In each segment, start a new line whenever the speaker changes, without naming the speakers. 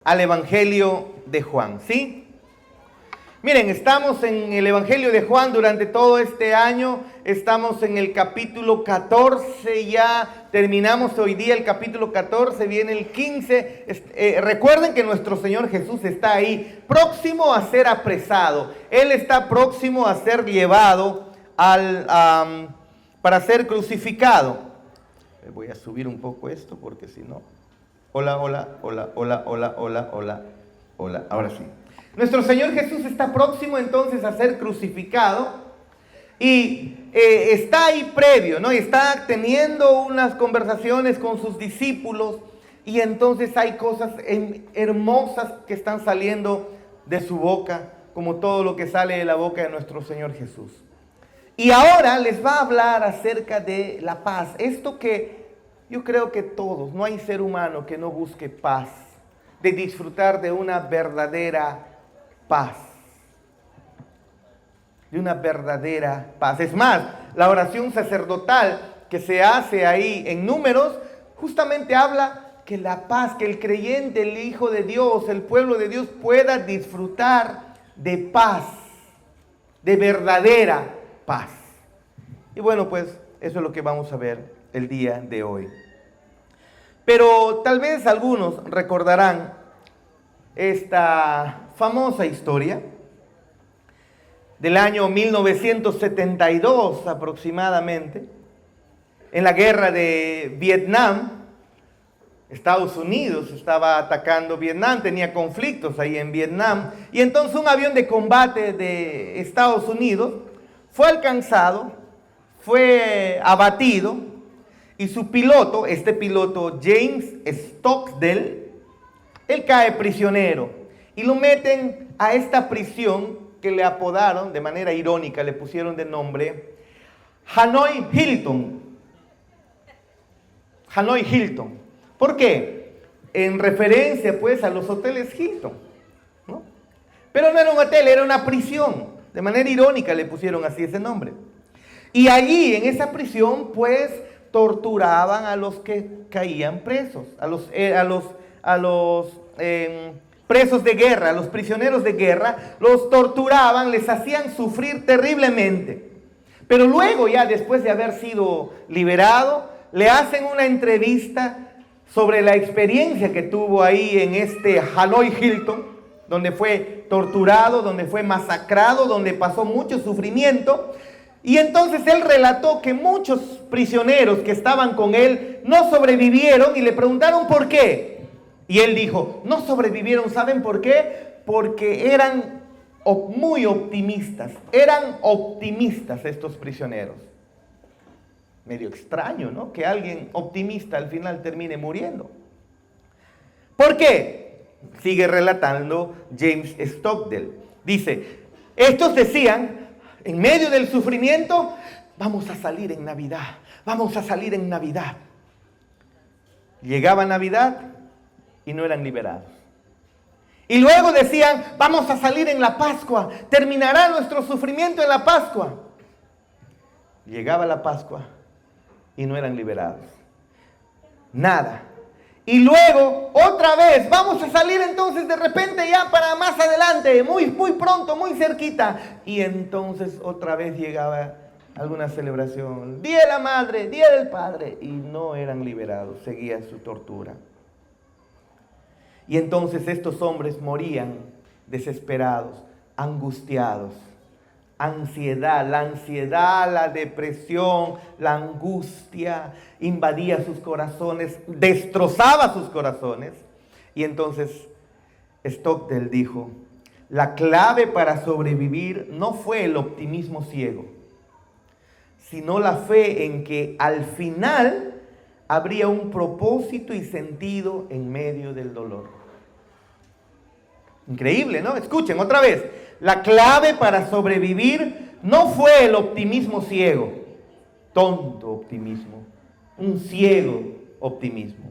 al Evangelio de Juan, ¿sí? Miren, estamos en el Evangelio de Juan durante todo este año, estamos en el capítulo 14, ya terminamos hoy día el capítulo 14, viene el 15. Recuerden que nuestro Señor Jesús está ahí, próximo a ser apresado. Él está próximo a ser llevado para ser crucificado. Voy a subir un poco esto porque si no... Hola. Ahora sí. Nuestro Señor Jesús está próximo entonces a ser crucificado y está ahí previo, ¿no? Y está teniendo unas conversaciones con sus discípulos y entonces hay cosas hermosas que están saliendo de su boca, como todo lo que sale de la boca de nuestro Señor Jesús. Y ahora les va a hablar acerca de la paz, esto que yo creo que todos, no hay ser humano que no busque paz, de disfrutar de una verdadera paz. De una verdadera paz. Es más, la oración sacerdotal que se hace ahí en Números, justamente habla que la paz, que el creyente, el Hijo de Dios, el pueblo de Dios pueda disfrutar de paz, de verdadera paz. Y bueno, pues eso es lo que vamos a ver el día de hoy. Pero tal vez algunos recordarán esta famosa historia del año 1972 aproximadamente, en la guerra de Vietnam. Estados Unidos estaba atacando Vietnam, tenía conflictos ahí en Vietnam, y entonces un avión de combate de Estados Unidos fue alcanzado, fue abatido, y su piloto, este piloto James Stockdale, él cae prisionero y lo meten a esta prisión que le apodaron, de manera irónica, le pusieron de nombre Hanoi Hilton. Hanoi Hilton. ¿Por qué? En referencia pues a los hoteles Hilton, ¿no? Pero no era un hotel, era una prisión. De manera irónica le pusieron así ese nombre. Y allí en esa prisión pues torturaban a los que caían presos, a los presos de guerra, a los prisioneros de guerra, los torturaban, les hacían sufrir terriblemente. Pero luego, ya después de haber sido liberado, le hacen una entrevista sobre la experiencia que tuvo ahí en este Hanoi Hilton, donde fue torturado, donde fue masacrado, donde pasó mucho sufrimiento. Y entonces él relató que muchos prisioneros que estaban con él no sobrevivieron y le preguntaron por qué. Y él dijo, no sobrevivieron, ¿saben por qué? Porque eran muy optimistas, eran optimistas estos prisioneros. Medio extraño, ¿no? Que alguien optimista al final termine muriendo. ¿Por qué? Sigue relatando James Stockdale. Dice, estos decían, en medio del sufrimiento, vamos a salir en Navidad, vamos a salir en Navidad. Llegaba Navidad y no eran liberados. Y luego decían, vamos a salir en la Pascua, terminará nuestro sufrimiento en la Pascua. Llegaba la Pascua y no eran liberados. Nada. Y luego, otra vez, vamos a salir entonces de repente ya para más adelante, muy pronto, muy cerquita. Y entonces otra vez llegaba alguna celebración, Día de la Madre, Día del Padre, y no eran liberados, seguía su tortura. Y entonces estos hombres morían desesperados, angustiados. Ansiedad, la depresión, la angustia invadía sus corazones, destrozaba sus corazones. Y entonces Stockdale dijo, la clave para sobrevivir no fue el optimismo ciego, sino la fe en que al final habría un propósito y sentido en medio del dolor. Increíble, ¿no? Escuchen otra vez. La clave para sobrevivir no fue el optimismo ciego, tonto optimismo, un ciego optimismo,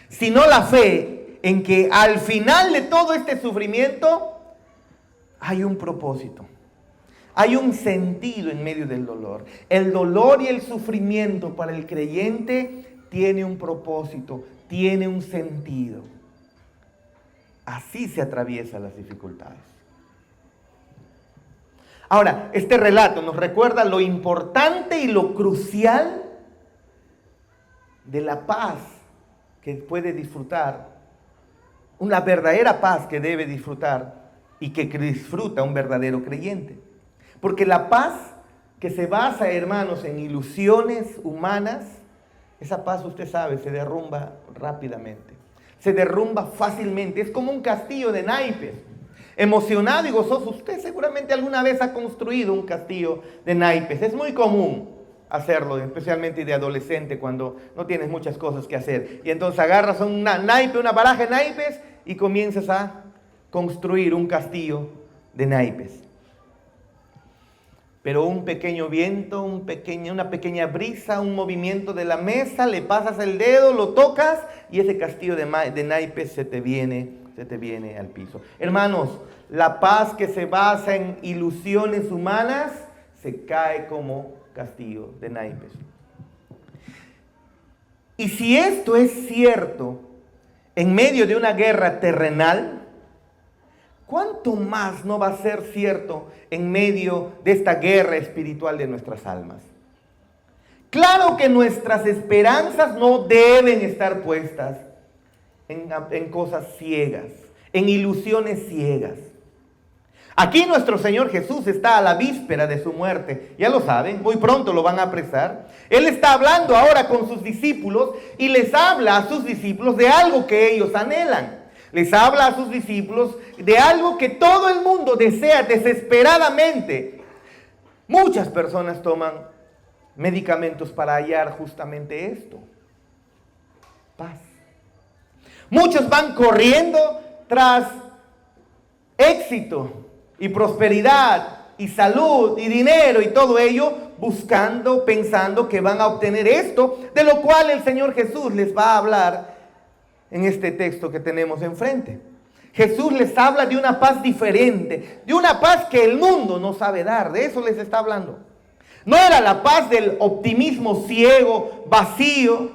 sino la fe en que al final de todo este sufrimiento hay un propósito, hay un sentido en medio del dolor. El dolor y el sufrimiento para el creyente tiene un propósito, tiene un sentido. Así se atraviesan las dificultades. Ahora, este relato nos recuerda lo importante y lo crucial de la paz que puede disfrutar, una verdadera paz que debe disfrutar y que disfruta un verdadero creyente. Porque la paz que se basa, hermanos, en ilusiones humanas, esa paz, usted sabe, se derrumba rápidamente. Se derrumba fácilmente. Es como un castillo de naipes. Emocionado y gozoso, usted seguramente alguna vez ha construido un castillo de naipes. Es muy común hacerlo, especialmente de adolescente, cuando no tienes muchas cosas que hacer. Y entonces agarras una baraja de naipes y comienzas a construir un castillo de naipes. Pero un pequeño viento, una pequeña brisa, un movimiento de la mesa, le pasas el dedo, lo tocas y ese castillo de naipes se te viene al piso. Hermanos, la paz que se basa en ilusiones humanas se cae como castillo de naipes. Y si esto es cierto en medio de una guerra terrenal, ¿cuánto más no va a ser cierto en medio de esta guerra espiritual de nuestras almas? Claro que nuestras esperanzas no deben estar puestas en cosas ciegas, en ilusiones ciegas. Aquí nuestro Señor Jesús está a la víspera de su muerte. Ya lo saben, muy pronto lo van a apresar. Él está hablando ahora con sus discípulos y les habla a sus discípulos de algo que ellos anhelan. Les habla a sus discípulos de algo que todo el mundo desea desesperadamente. Muchas personas toman medicamentos para hallar justamente esto: paz. Muchos van corriendo tras éxito y prosperidad y salud y dinero y todo ello, buscando, pensando que van a obtener esto, de lo cual el Señor Jesús les va a hablar en este texto que tenemos enfrente. Jesús les habla de una paz diferente, de una paz que el mundo no sabe dar. De eso les está hablando. No era la paz del optimismo ciego, vacío.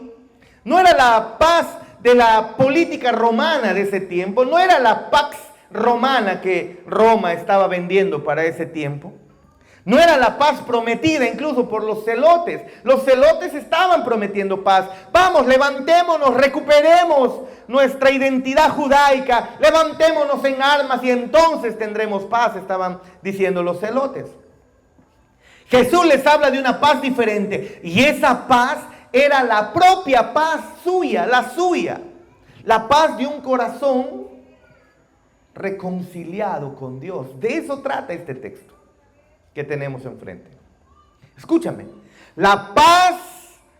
No era la paz de la política romana de ese tiempo. No era la pax romana que Roma estaba vendiendo para ese tiempo. No era la paz prometida incluso por los celotes. Los celotes estaban prometiendo paz. Vamos, levantémonos, recuperemos nuestra identidad judaica, levantémonos en armas y entonces tendremos paz, estaban diciendo los celotes. Jesús les habla de una paz diferente, y esa paz era la propia paz suya, la paz de un corazón reconciliado con Dios. De eso trata este texto que tenemos enfrente. Escúchame, la paz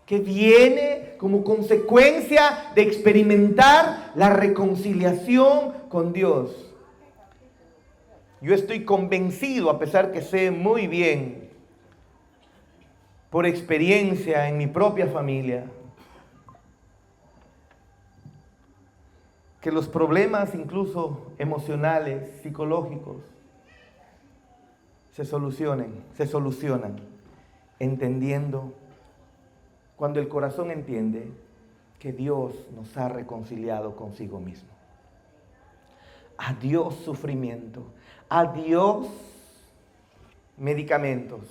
que viene como consecuencia de experimentar la reconciliación con Dios. Yo estoy convencido, a pesar que sé muy bien, por experiencia en mi propia familia, que los problemas incluso emocionales, psicológicos, se solucionan entendiendo, cuando el corazón entiende que Dios nos ha reconciliado consigo mismo. Adiós sufrimiento, adiós medicamentos,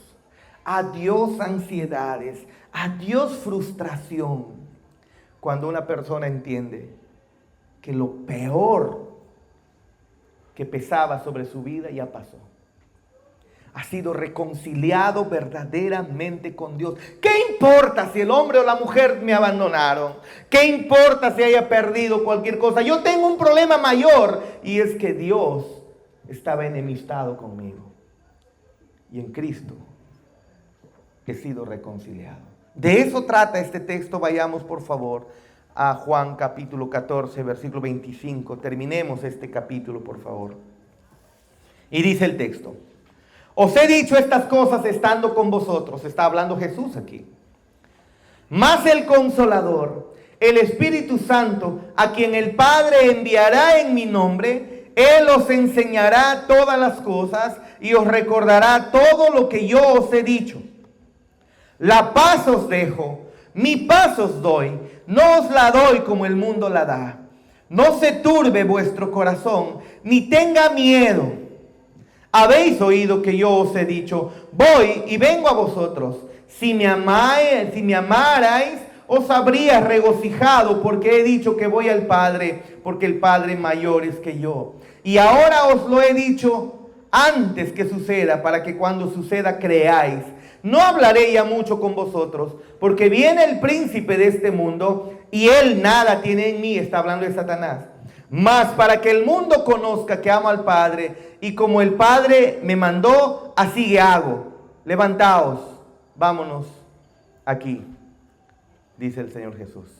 adiós ansiedades, adiós frustración. Cuando una persona entiende que lo peor que pesaba sobre su vida ya pasó. Ha sido reconciliado verdaderamente con Dios. ¿Qué importa si el hombre o la mujer me abandonaron? ¿Qué importa si haya perdido cualquier cosa? Yo tengo un problema mayor, y es que Dios estaba enemistado conmigo. Y en Cristo he sido reconciliado. De eso trata este texto. Vayamos por favor a Juan capítulo 14, versículo 25. Terminemos este capítulo, por favor. Y dice el texto: os he dicho estas cosas estando con vosotros. Está hablando Jesús aquí. Mas el Consolador, el Espíritu Santo, a quien el Padre enviará en mi nombre, Él os enseñará todas las cosas y os recordará todo lo que yo os he dicho. La paz os dejo, mi paz os doy. No os la doy como el mundo la da. no se turbe vuestro corazón, ni tenga miedo. Habéis oído que yo os he dicho, voy y vengo a vosotros. Si me amarais, os habría regocijado, porque he dicho que voy al Padre, porque el Padre mayor es que yo. Y ahora os lo he dicho antes que suceda, para que cuando suceda creáis. No hablaré ya mucho con vosotros, porque viene el príncipe de este mundo, y él nada tiene en mí, está hablando de Satanás. Mas para que el mundo conozca que amo al Padre, y como el Padre me mandó, así hago. Levantaos, vámonos aquí, dice el Señor Jesús.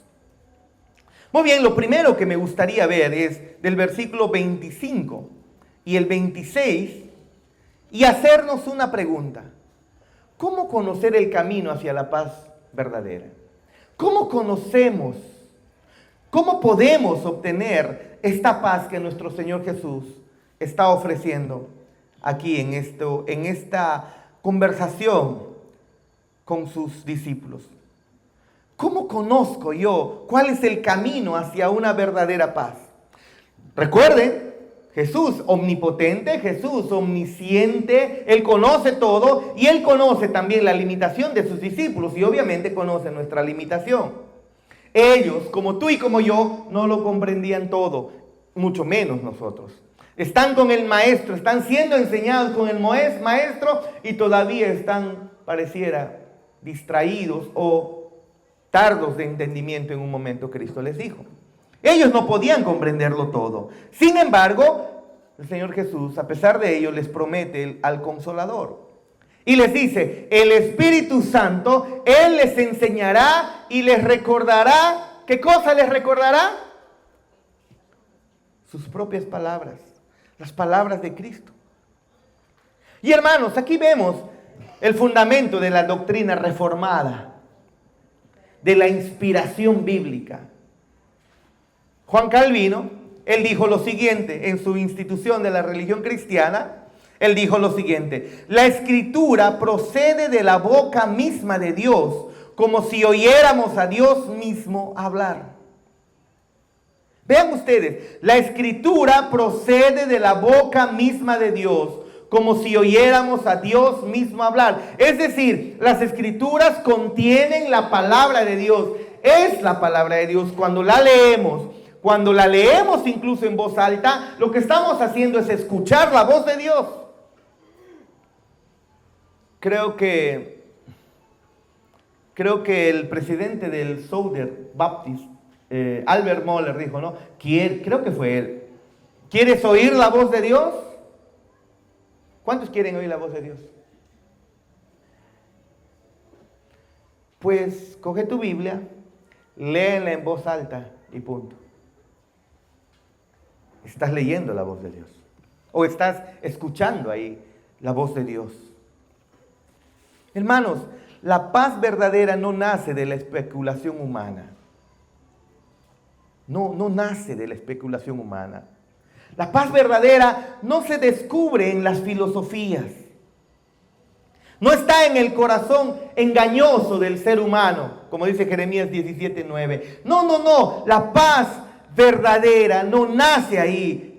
Muy bien, lo primero que me gustaría ver es del versículo 25 y el 26, y hacernos una pregunta. ¿Cómo conocer el camino hacia la paz verdadera? ¿Cómo conocemos? ¿Cómo podemos obtener esta paz que nuestro Señor Jesús está ofreciendo aquí en esta conversación con sus discípulos? ¿Cómo conozco yo cuál es el camino hacia una verdadera paz? Recuerden, Jesús omnipotente, Jesús omnisciente, Él conoce todo y Él conoce también la limitación de sus discípulos y obviamente conoce nuestra limitación. Ellos, como tú y como yo, no lo comprendían todo, mucho menos nosotros. Están con el maestro, están siendo enseñados con el maestro y todavía están, pareciera, distraídos o tardos de entendimiento en un momento Cristo les dijo. Ellos no podían comprenderlo todo. Sin embargo, el Señor Jesús, a pesar de ello, les promete al Consolador. Y les dice, el Espíritu Santo, Él les enseñará y les recordará. ¿Qué cosa les recordará? Sus propias palabras, las palabras de Cristo. Y hermanos, aquí vemos el fundamento de la doctrina reformada, de la inspiración bíblica. Juan Calvino, él dijo lo siguiente en su institución de la religión cristiana. Él dijo lo siguiente: la escritura procede de la boca misma de Dios, como si oyéramos a Dios mismo hablar. Vean ustedes, la escritura procede de la boca misma de Dios, como si oyéramos a Dios mismo hablar. Es decir, las escrituras contienen la palabra de Dios. Es la palabra de Dios. Cuando la leemos incluso en voz alta, lo que estamos haciendo es escuchar la voz de Dios. Creo que el presidente del Southern Baptist, Albert Mohler, dijo, ¿no? Creo que fue él. ¿Quieres oír la voz de Dios? ¿Cuántos quieren oír la voz de Dios? Pues coge tu Biblia, léela en voz alta y punto. Estás leyendo la voz de Dios. O estás escuchando ahí la voz de Dios. Hermanos, la paz verdadera no nace de la especulación humana. No nace de la especulación humana. La paz verdadera no se descubre en las filosofías. No está en el corazón engañoso del ser humano, como dice Jeremías 17:9. No. La paz verdadera no nace ahí.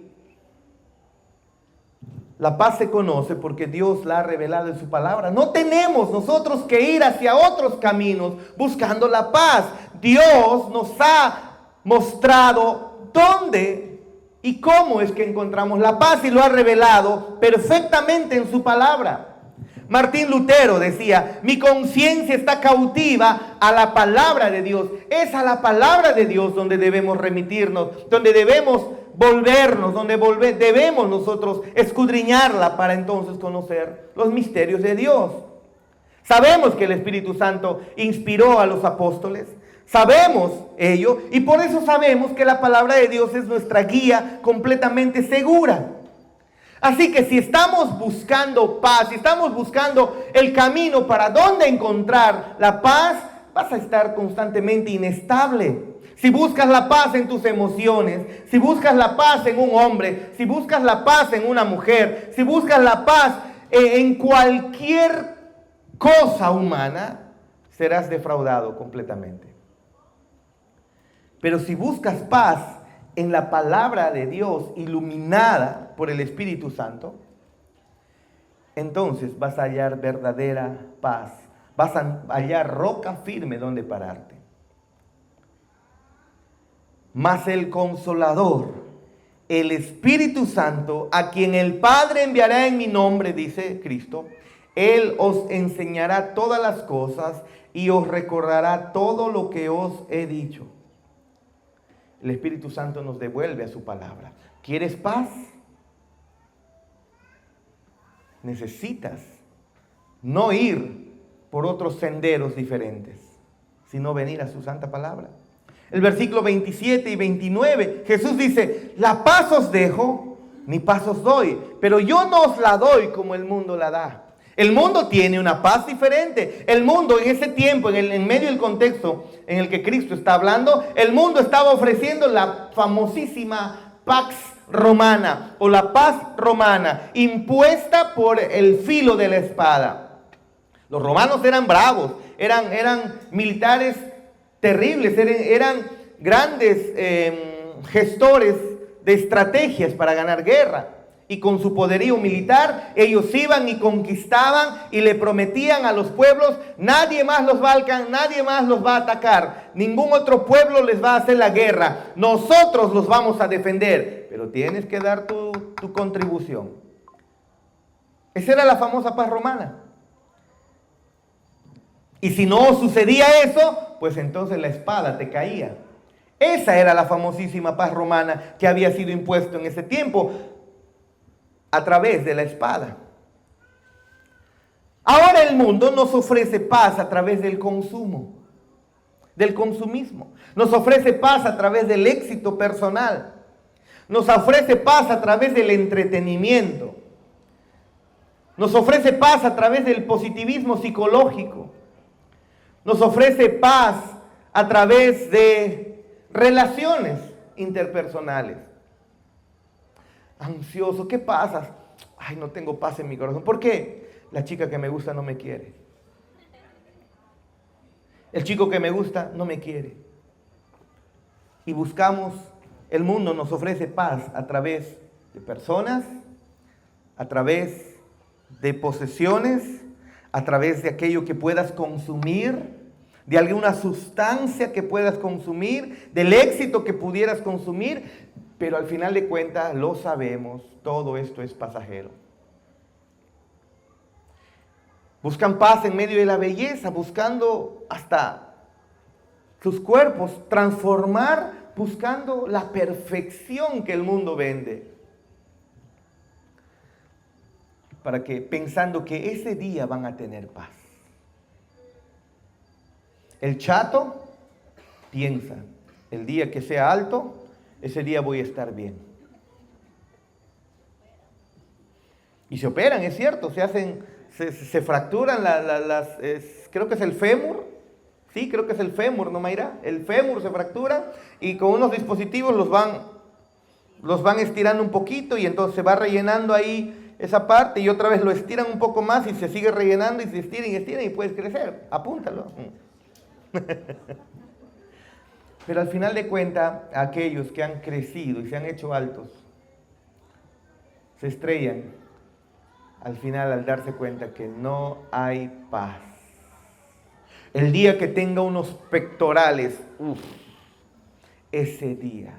La paz se conoce porque Dios la ha revelado en su palabra. No tenemos nosotros que ir hacia otros caminos buscando la paz. Dios nos ha mostrado dónde y cómo es que encontramos la paz y lo ha revelado perfectamente en su palabra. Martín Lutero decía, mi conciencia está cautiva a la palabra de Dios. Es a la palabra de Dios donde debemos remitirnos, donde debemos volvernos, donde debemos nosotros escudriñarla para entonces conocer los misterios de Dios. Sabemos que el Espíritu Santo inspiró a los apóstoles, sabemos ello y por eso sabemos que la palabra de Dios es nuestra guía completamente segura. Así que si estamos buscando paz, si estamos buscando el camino para dónde encontrar la paz, vas a estar constantemente inestable. Si buscas la paz en tus emociones, si buscas la paz en un hombre, si buscas la paz en una mujer, si buscas la paz en cualquier cosa humana, serás defraudado completamente. Pero si buscas paz en la palabra de Dios, iluminada por el Espíritu Santo, entonces vas a hallar verdadera paz. Vas a hallar roca firme donde pararte. Mas el Consolador, el Espíritu Santo, a quien el Padre enviará en mi nombre, dice Cristo, Él os enseñará todas las cosas y os recordará todo lo que os he dicho. El Espíritu Santo nos devuelve a su palabra. ¿Quieres paz? Necesitas no ir por otros senderos diferentes, sino venir a su santa palabra. El versículo 27 y 29, Jesús dice, la paz os dejo, mi paz os doy, pero yo no os la doy como el mundo la da. El mundo tiene una paz diferente. El mundo en ese tiempo, en medio del contexto en el que Cristo está hablando, el mundo estaba ofreciendo la famosísima Pax Romana o la paz romana, impuesta por el filo de la espada. Los romanos eran bravos, eran militares terribles, eran grandes gestores de estrategias para ganar guerra. Y con su poderío militar, ellos iban y conquistaban y le prometían a los pueblos, nadie más los va a atacar, ningún otro pueblo les va a hacer la guerra, nosotros los vamos a defender, pero tienes que dar tu contribución. Esa era la famosa paz romana. Y si no sucedía eso, pues entonces la espada te caía. Esa era la famosísima paz romana que había sido impuesto en ese tiempo, a través de la espada. Ahora el mundo nos ofrece paz a través del consumo, del consumismo. Nos ofrece paz a través del éxito personal. Nos ofrece paz a través del entretenimiento. Nos ofrece paz a través del positivismo psicológico. Nos ofrece paz a través de relaciones interpersonales. Ansioso, ¿qué pasa? Ay, no tengo paz en mi corazón. ¿Por qué? La chica que me gusta no me quiere. El chico que me gusta no me quiere. Y buscamos, el mundo nos ofrece paz a través de personas, a través de posesiones, a través de aquello que puedas consumir, de alguna sustancia que puedas consumir, del éxito que pudieras consumir. Pero al final de cuentas, lo sabemos, todo esto es pasajero. Buscan paz en medio de la belleza, buscando hasta sus cuerpos, transformar, buscando la perfección que el mundo vende. Para que, pensando que ese día van a tener paz. El chato piensa, el día que sea alto, ese día voy a estar bien. Y se operan, es cierto, se fracturan creo que es el fémur. Sí, creo que es el fémur, ¿no, Mayra? El fémur se fractura y con unos dispositivos los van estirando un poquito y entonces se va rellenando ahí esa parte y otra vez lo estiran un poco más y se sigue rellenando y se estiran y puedes crecer. Apúntalo. Pero al final de cuentas, aquellos que han crecido y se han hecho altos, se estrellan al final al darse cuenta que no hay paz. El día que tenga unos pectorales, ese día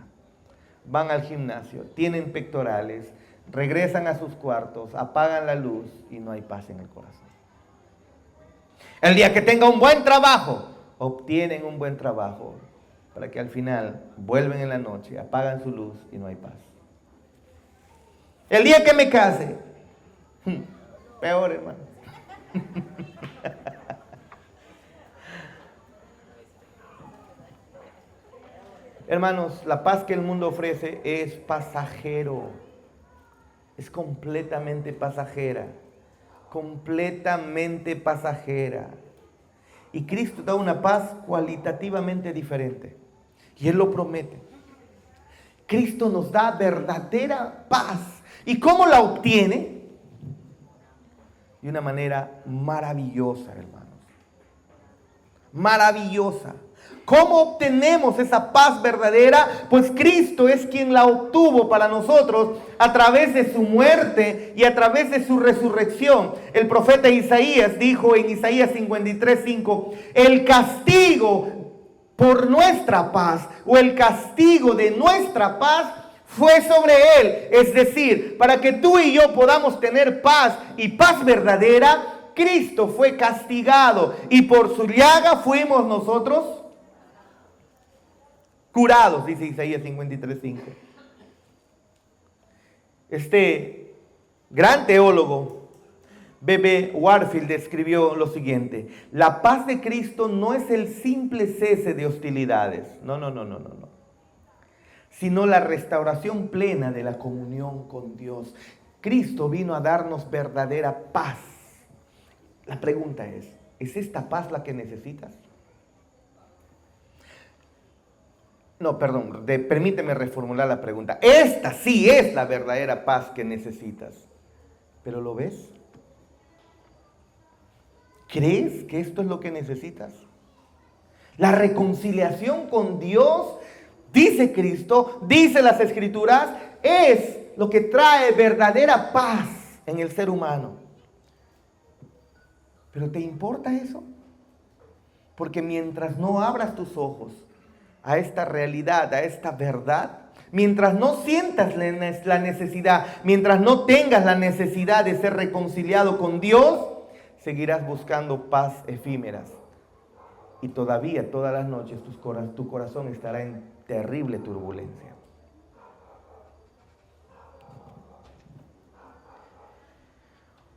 van al gimnasio, tienen pectorales, regresan a sus cuartos, apagan la luz y no hay paz en el corazón. El día que tenga un buen trabajo, obtienen un buen trabajo, para que al final vuelven en la noche, apagan su luz y no hay paz. El día que me case, peor, hermano. Hermanos, la paz que el mundo ofrece es pasajero, es completamente pasajera, completamente pasajera. Y Cristo da una paz cualitativamente diferente. Y Él lo promete. Cristo nos da verdadera paz. ¿Y cómo la obtiene? De una manera maravillosa, hermanos. Maravillosa. ¿Cómo obtenemos esa paz verdadera? Pues Cristo es quien la obtuvo para nosotros a través de su muerte y a través de su resurrección. El profeta Isaías dijo en Isaías 53:5, el castigo por nuestra paz o el castigo de nuestra paz fue sobre él. Es decir, para que tú y yo podamos tener paz y paz verdadera, Cristo fue castigado y por su llaga fuimos nosotros curados, dice Isaías 53:5. Este gran teólogo, B.B. Warfield, escribió lo siguiente: la paz de Cristo no es el simple cese de hostilidades, no, sino la restauración plena de la comunión con Dios. Cristo vino a darnos verdadera paz. La pregunta ¿es esta paz la que necesitas? No, perdón, permíteme reformular la pregunta. Esta sí es la verdadera paz que necesitas. ¿Pero lo ves? ¿Crees que esto es lo que necesitas? La reconciliación con Dios, dice Cristo, dice las Escrituras, es lo que trae verdadera paz en el ser humano. ¿Pero te importa eso? Porque mientras no abras tus ojos a esta realidad, a esta verdad, mientras no sientas la necesidad, mientras no tengas la necesidad de ser reconciliado con Dios, seguirás buscando paz efímeras. Y todavía, todas las noches, tu corazón estará en terrible turbulencia.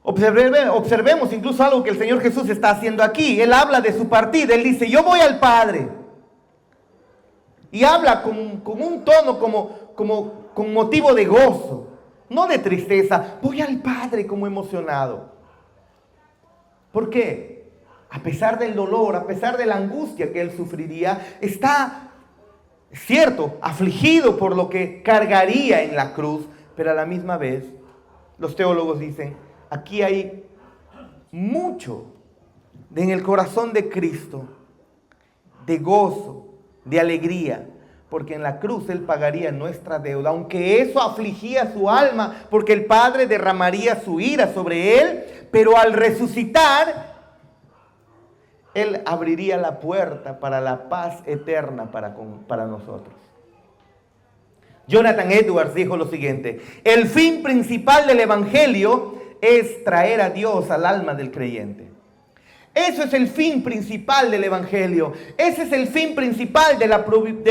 Observemos incluso algo que el Señor Jesús está haciendo aquí. Él habla de su partida. Él dice, yo voy al Padre. Y habla con un tono con motivo de gozo, no de tristeza. Voy al Padre como emocionado. ¿Por qué? A pesar del dolor, a pesar de la angustia que él sufriría, está, cierto, afligido por lo que cargaría en la cruz, pero a la misma vez, los teólogos dicen, aquí hay mucho en el corazón de Cristo, de gozo, de alegría, porque en la cruz Él pagaría nuestra deuda, aunque eso afligía su alma, porque el Padre derramaría su ira sobre Él, pero al resucitar, Él abriría la puerta para la paz eterna para nosotros. Jonathan Edwards dijo lo siguiente: el fin principal del Evangelio es traer a Dios al alma del creyente. Eso es el fin principal del Evangelio. Ese es el fin principal de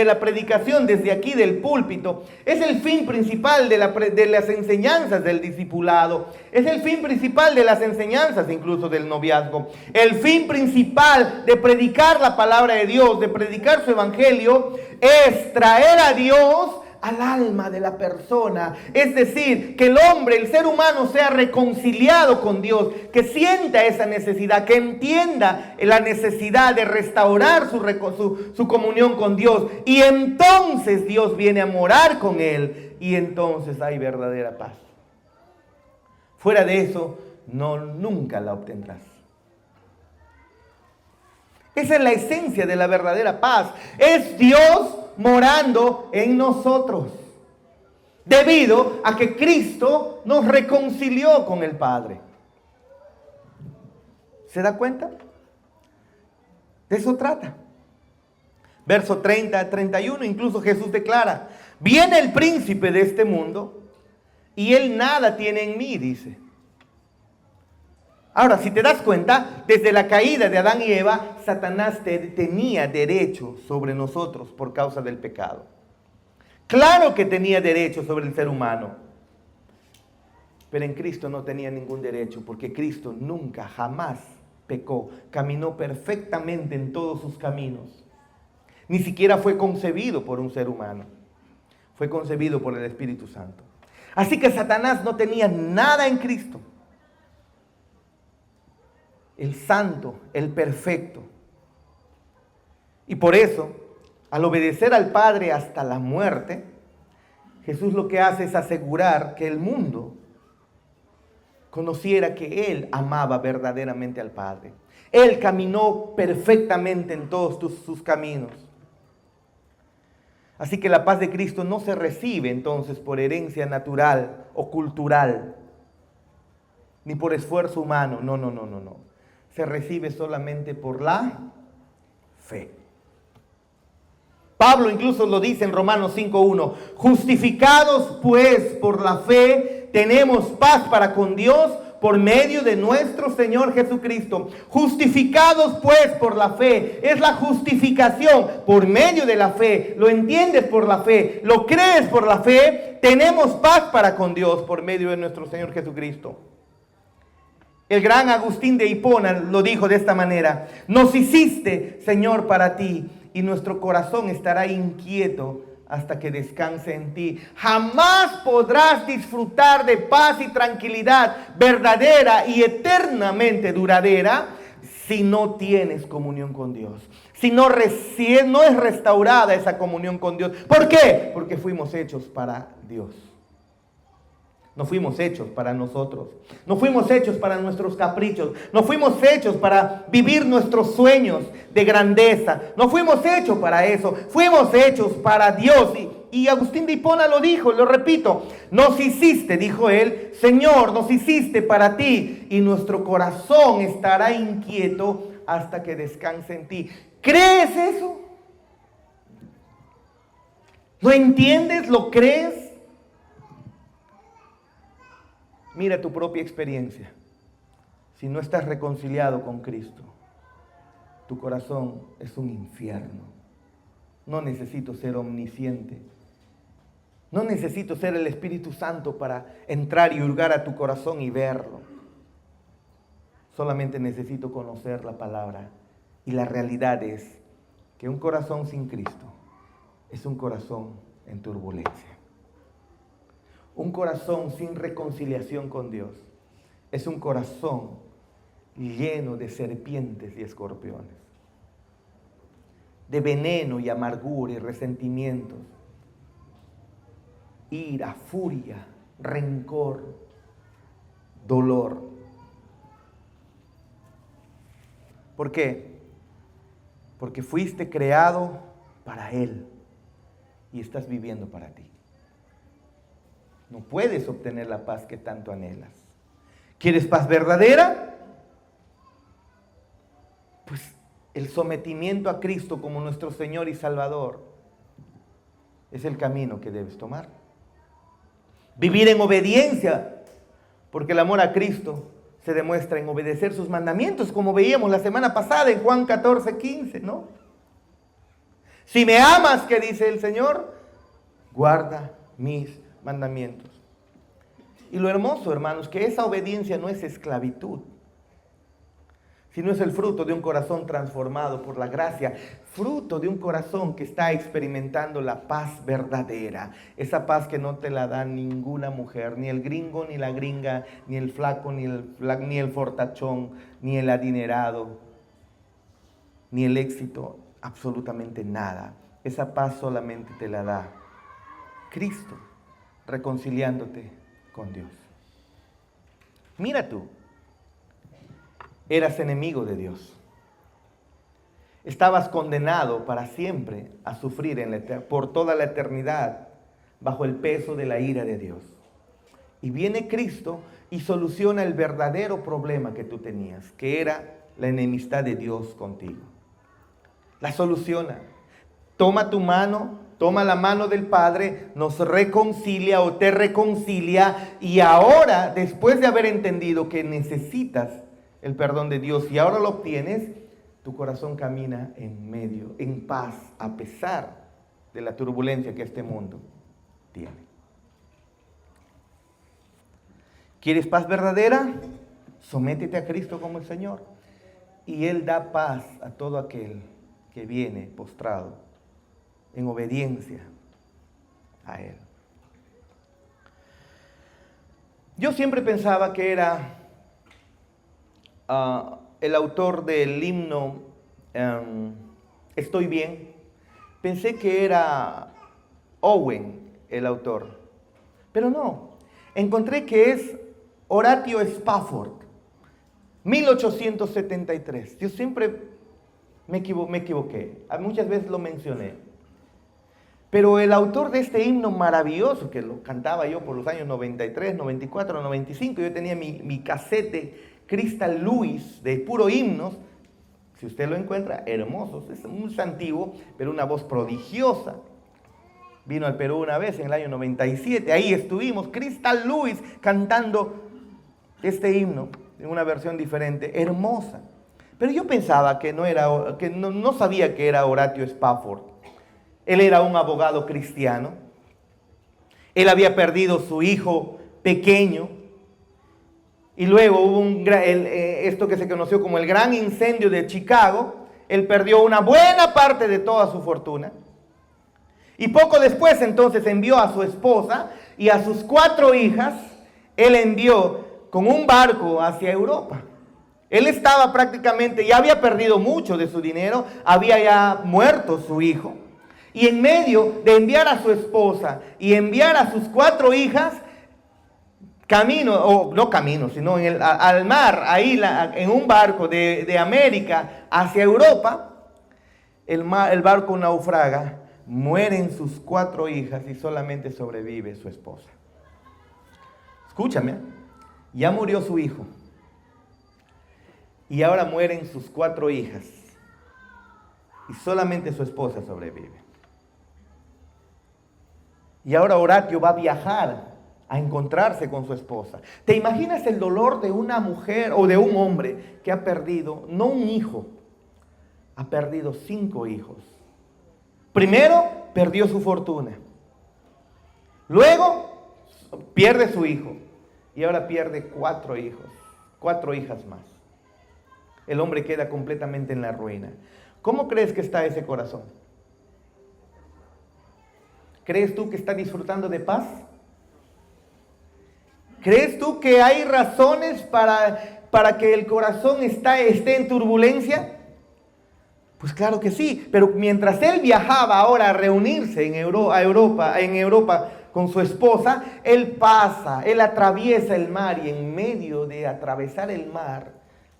la predicación desde aquí del púlpito. Es el fin principal de las enseñanzas del discipulado. Es el fin principal de las enseñanzas incluso del noviazgo. El fin principal de predicar la palabra de Dios, de predicar su Evangelio, es traer a Dios al alma de la persona, es decir, que el hombre, el ser humano sea reconciliado con Dios, que sienta esa necesidad, que entienda la necesidad de restaurar su comunión con Dios, y entonces Dios viene a morar con él, y entonces hay verdadera paz. Fuera de eso, nunca la obtendrás. Esa es la esencia de la verdadera paz. Es Dios morando en nosotros, debido a que Cristo nos reconcilió con el Padre. ¿Se da cuenta? De eso trata. Verso 30, 31, incluso Jesús declara: viene el príncipe de este mundo y él nada tiene en mí, dice. Ahora, si te das cuenta, desde la caída de Adán y Eva, Satanás tenía derecho sobre nosotros por causa del pecado. Claro que tenía derecho sobre el ser humano, pero en Cristo no tenía ningún derecho, porque Cristo nunca, jamás pecó, caminó perfectamente en todos sus caminos. Ni siquiera fue concebido por un ser humano, fue concebido por el Espíritu Santo. Así que Satanás no tenía nada en Cristo. El santo, el perfecto. Y por eso, al obedecer al Padre hasta la muerte, Jesús lo que hace es asegurar que el mundo conociera que Él amaba verdaderamente al Padre. Él caminó perfectamente en todos sus caminos. Así que la paz de Cristo no se recibe entonces por herencia natural o cultural, ni por esfuerzo humano. No. Se recibe solamente por la fe. Pablo incluso lo dice en Romanos 5:1. Justificados pues por la fe, tenemos paz para con Dios por medio de nuestro Señor Jesucristo. Justificados pues por la fe. Es la justificación por medio de la fe. Lo entiendes por la fe. Lo crees por la fe. Tenemos paz para con Dios por medio de nuestro Señor Jesucristo. El gran Agustín de Hipona lo dijo de esta manera: nos hiciste, Señor, para ti, y nuestro corazón estará inquieto hasta que descanse en ti. Jamás podrás disfrutar de paz y tranquilidad verdadera y eternamente duradera si no tienes comunión con Dios. Si no es restaurada esa comunión con Dios. ¿Por qué? Porque fuimos hechos para Dios. No fuimos hechos para nosotros. No fuimos hechos para nuestros caprichos. No fuimos hechos para vivir nuestros sueños de grandeza. No fuimos hechos para eso. Fuimos hechos para Dios. Y Agustín de Hipona lo dijo, lo repito. Nos hiciste, dijo él, Señor, nos hiciste para ti. Y nuestro corazón estará inquieto hasta que descanse en ti. ¿Crees eso? ¿Lo entiendes? ¿Lo crees? Mira tu propia experiencia. Si no estás reconciliado con Cristo, tu corazón es un infierno. No necesito ser omnisciente. No necesito ser el Espíritu Santo para entrar y hurgar a tu corazón y verlo. Solamente necesito conocer la palabra. Y la realidad es que un corazón sin Cristo es un corazón en turbulencia. Un corazón sin reconciliación con Dios es un corazón lleno de serpientes y escorpiones, de veneno y amargura y resentimientos, ira, furia, rencor, dolor. ¿Por qué? Porque fuiste creado para Él y estás viviendo para ti. No puedes obtener la paz que tanto anhelas. ¿Quieres paz verdadera? Pues el sometimiento a Cristo como nuestro Señor y Salvador es el camino que debes tomar. Vivir en obediencia, porque el amor a Cristo se demuestra en obedecer sus mandamientos, como veíamos la semana pasada en Juan 14:15, ¿no? Si me amas, ¿qué dice el Señor? Guarda mis mandamientos. Y lo hermoso, hermanos, que esa obediencia no es esclavitud, sino es el fruto de un corazón transformado por la gracia, fruto de un corazón que está experimentando la paz verdadera, esa paz que no te la da ninguna mujer, ni el gringo, ni la gringa, ni el flaco, ni el fortachón, ni el adinerado, ni el éxito, absolutamente nada. Esa paz solamente te la da Cristo, reconciliándote con Dios. Mira tú, eras enemigo de Dios. Estabas condenado para siempre a sufrir por toda la eternidad bajo el peso de la ira de Dios. Y viene Cristo y soluciona el verdadero problema que tú tenías, que era la enemistad de Dios contigo. La soluciona. Toma tu mano, toma la mano del Padre, nos reconcilia o te reconcilia, y ahora, después de haber entendido que necesitas el perdón de Dios y ahora lo obtienes, tu corazón camina en paz, a pesar de la turbulencia que este mundo tiene. ¿Quieres paz verdadera? Sométete a Cristo como el Señor, y Él da paz a todo aquel que viene postrado en obediencia a Él. Yo siempre pensaba que era el autor del himno Estoy bien. Pensé que era Owen el autor, pero no. Encontré que es Horatio Spafford, 1873. Yo siempre me equivoqué, muchas veces lo mencioné. Pero el autor de este himno maravilloso, que lo cantaba yo por los años 93, 94, 95, yo tenía mi casete Crystal Lewis de puro himnos, si usted lo encuentra, hermosos, es muy antiguo, pero una voz prodigiosa. Vino al Perú una vez en el año 97, ahí estuvimos, Crystal Lewis cantando este himno en una versión diferente, hermosa. Pero yo pensaba que no sabía que era Horatio Spafford. Él era un abogado cristiano. Él había perdido su hijo pequeño. Y luego hubo esto que se conoció como el gran incendio de Chicago. Él perdió una buena parte de toda su fortuna. Y poco después entonces envió a su esposa y a sus 4 hijas. Él envió con un barco hacia Europa. Él estaba prácticamente, ya había perdido mucho de su dinero, había ya muerto su hijo. Y en medio de enviar a su esposa y enviar a sus 4 hijas, al mar, ahí en un barco de América hacia Europa, el barco naufraga, mueren sus 4 hijas y solamente sobrevive su esposa. Escúchame, ya murió su hijo y ahora mueren sus 4 hijas y solamente su esposa sobrevive. Y ahora Horatio va a viajar a encontrarse con su esposa. ¿Te imaginas el dolor de una mujer o de un hombre que ha perdido, no un hijo, ha perdido 5 hijos? Primero, perdió su fortuna. Luego, pierde su hijo. Y ahora pierde 4 hijos, 4 hijas más. El hombre queda completamente en la ruina. ¿Cómo crees que está ese corazón? ¿Crees tú que está disfrutando de paz? ¿Crees tú que hay razones para que el corazón esté en turbulencia? Pues claro que sí, pero mientras él viajaba ahora a reunirse en Europa con su esposa, él atraviesa el mar y en medio de atravesar el mar,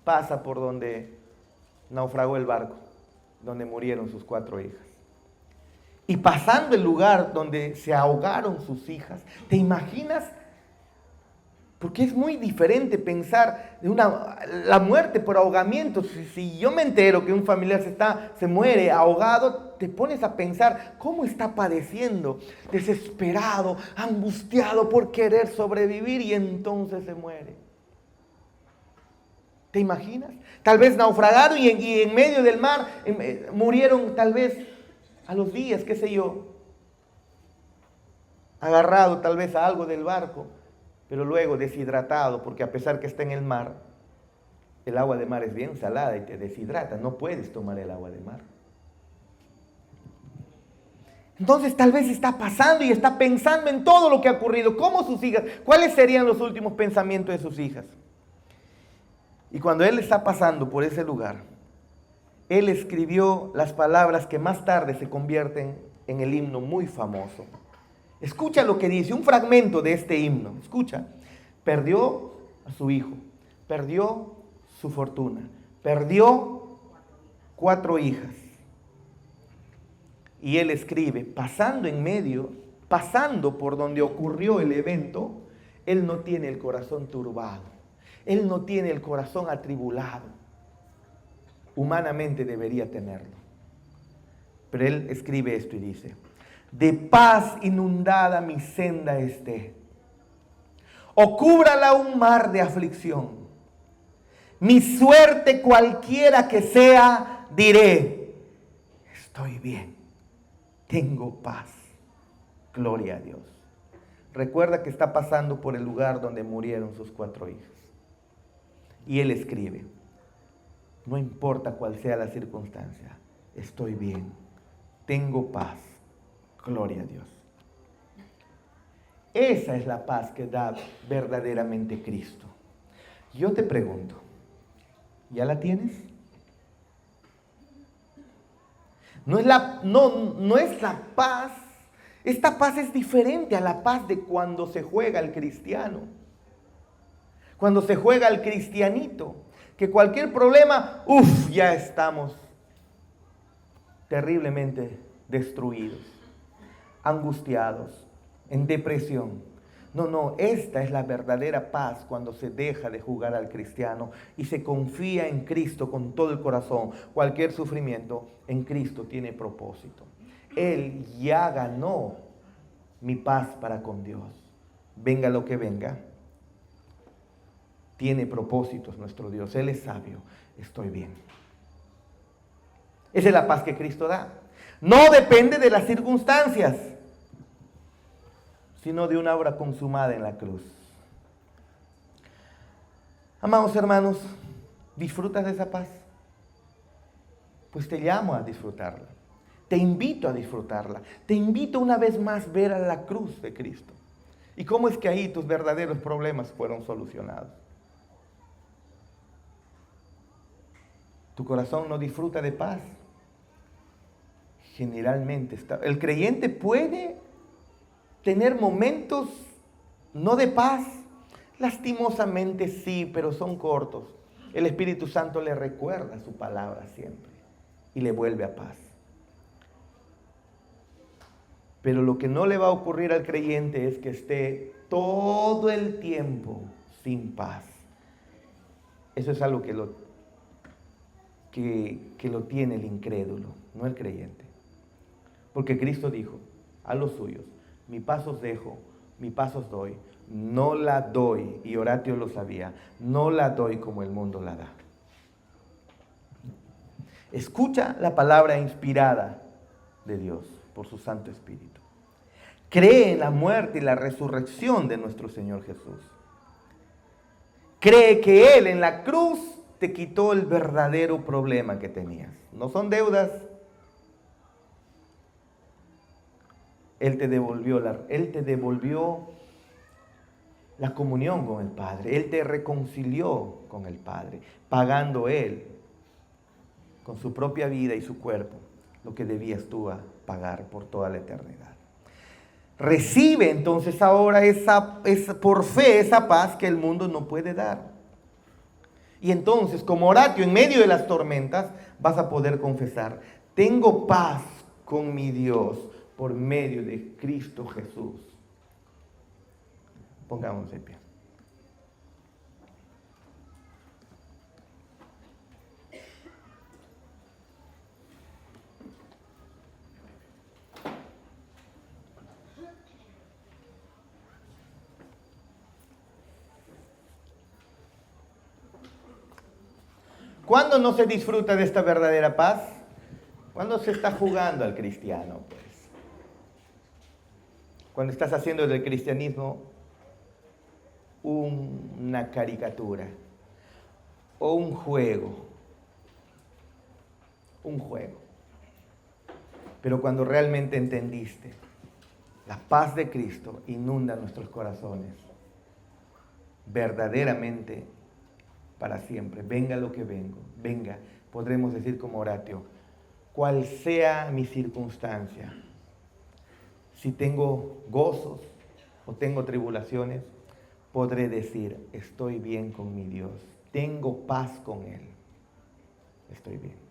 pasa por donde naufragó el barco, donde murieron sus 4 hijas. Y pasando el lugar donde se ahogaron sus hijas, ¿te imaginas? Porque es muy diferente pensar de la muerte por ahogamiento. Si yo me entero que un familiar se muere ahogado, te pones a pensar cómo está padeciendo, desesperado, angustiado por querer sobrevivir y entonces se muere. ¿Te imaginas? Tal vez naufragado y en medio del mar murieron tal vez a los días, qué sé yo, agarrado tal vez a algo del barco, pero luego deshidratado, porque a pesar que está en el mar, el agua de mar es bien salada y te deshidrata, no puedes tomar el agua de mar. Entonces tal vez está pasando y está pensando en todo lo que ha ocurrido, cómo sus hijas, cuáles serían los últimos pensamientos de sus hijas. Y cuando él está pasando por ese lugar, él escribió las palabras que más tarde se convierten en el himno muy famoso. Escucha lo que dice, un fragmento de este himno. Escucha, perdió a su hijo, perdió su fortuna, perdió 4 hijas. Y él escribe, pasando por donde ocurrió el evento, él no tiene el corazón turbado, él no tiene el corazón atribulado. Humanamente debería tenerlo. Pero él escribe esto y dice, de paz inundada mi senda esté, o cúbrala un mar de aflicción. Mi suerte cualquiera que sea, diré, estoy bien, tengo paz, gloria a Dios. Recuerda que está pasando por el lugar donde murieron sus 4 hijas. Y él escribe, no importa cuál sea la circunstancia, estoy bien, tengo paz, gloria a Dios. Esa es la paz que da verdaderamente Cristo. Yo te pregunto, ¿ya la tienes? No es la paz, esta paz es diferente a la paz de cuando se juega el cristiano, cuando se juega el cristianito, que cualquier problema, ya estamos terriblemente destruidos. angustiados, en depresión. No, esta es la verdadera paz cuando se deja de jugar al cristiano y se confía en Cristo con todo el corazón. Cualquier sufrimiento en Cristo tiene propósito. Él ya ganó mi paz para con Dios. Venga lo que venga, tiene propósitos nuestro Dios. Él es sabio, estoy bien. Esa es la paz que Cristo da. No depende de las circunstancias, sino de una obra consumada en la cruz. Amados hermanos, ¿disfrutas de esa paz? Pues te llamo a disfrutarla. Te invito a disfrutarla. Te invito una vez más a ver a la cruz de Cristo. ¿Y cómo es que ahí tus verdaderos problemas fueron solucionados? Tu corazón no disfruta de paz. Generalmente el creyente puede tener momentos no de paz. Lastimosamente sí, pero son cortos. El Espíritu Santo le recuerda su palabra siempre y le vuelve a paz. Pero lo que no le va a ocurrir al creyente es que esté todo el tiempo sin paz. Eso es algo que lo tiene el incrédulo, no el creyente. Porque Cristo dijo a los suyos: mi paz os dejo, mi paz os doy. No la doy, y Horatio lo sabía, no la doy como el mundo la da. Escucha la palabra inspirada de Dios por su Santo Espíritu. Cree en la muerte y la resurrección de nuestro Señor Jesús. Cree que Él en la cruz te quitó el verdadero problema que tenías. No son deudas. Él te devolvió la comunión con el Padre. Él te reconcilió con el Padre, pagando Él con su propia vida y su cuerpo lo que debías tú pagar por toda la eternidad. Recibe entonces ahora por fe esa paz que el mundo no puede dar. Y entonces, como Horatio, en medio de las tormentas, vas a poder confesar: tengo paz con mi Dios por medio de Cristo Jesús. Pongámonos de pie. ¿Cuándo no se disfruta de esta verdadera paz? Cuando se está jugando al cristiano, pues. Cuando estás haciendo del cristianismo una caricatura o un juego. Un juego. Pero cuando realmente entendiste, la paz de Cristo inunda nuestros corazones. Verdaderamente para siempre. Venga lo que venga. Podremos decir como Horatio: cual sea mi circunstancia, si tengo gozos o tengo tribulaciones, podré decir: estoy bien con mi Dios. Tengo paz con Él. Estoy bien.